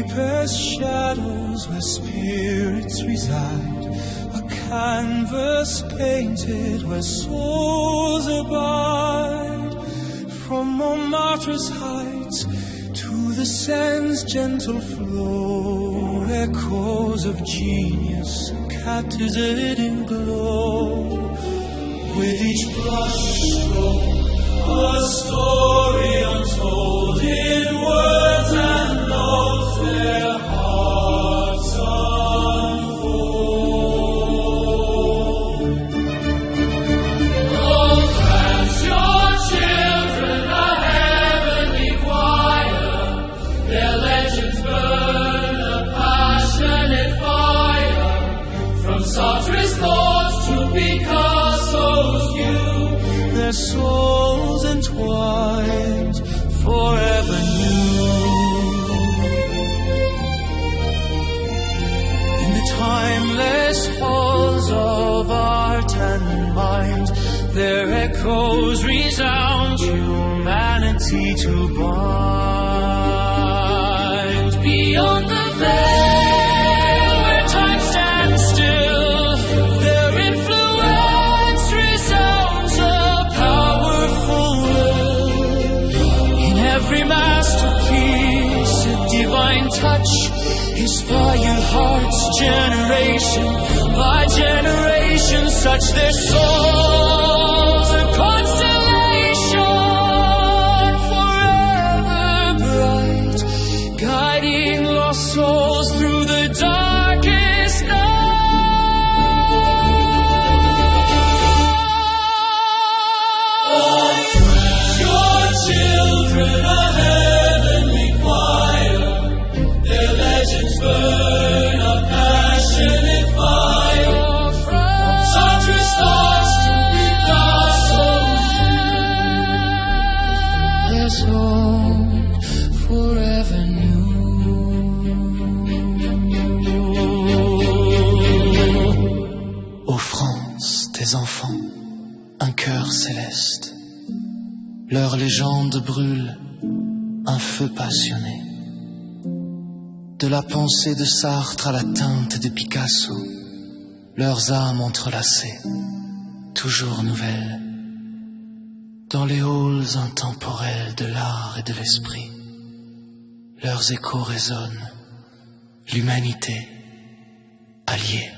deepest shadows where spirits reside, a canvas painted where souls abide. From Montmartre's heights to the Seine's gentle flow, echoes of genius captivated in glow. With each brush stroke, a story untold in words and notes, their hearts unfold. Oh, grant your children a heavenly choir, their legends burn a passionate fire, from Sartre's thoughts to Picasso's view, their souls entwined, forever new. In the timeless halls of art and mind, their echoes resound, humanity to bind. Beyond the veil where time stands still, their influence resounds a powerful will. In every masterpiece, a divine touch, inspire hearts generation by generation, such their souls a constellation forever bright, guiding lost souls through the darkest night. Oh, your children a heavenly choir, their legends burn a passionate fire, from Sartre's thoughts to Picasso's, their song forever new. Ô France, tes enfants, un cœur céleste, leur légende brûle, un feu passionné. De la pensée de Sartre à la teinte de Picasso, leurs âmes entrelacées, toujours nouvelles, dans les halls intemporels de l'art et de l'esprit, leurs échos résonnent, l'humanité alliée.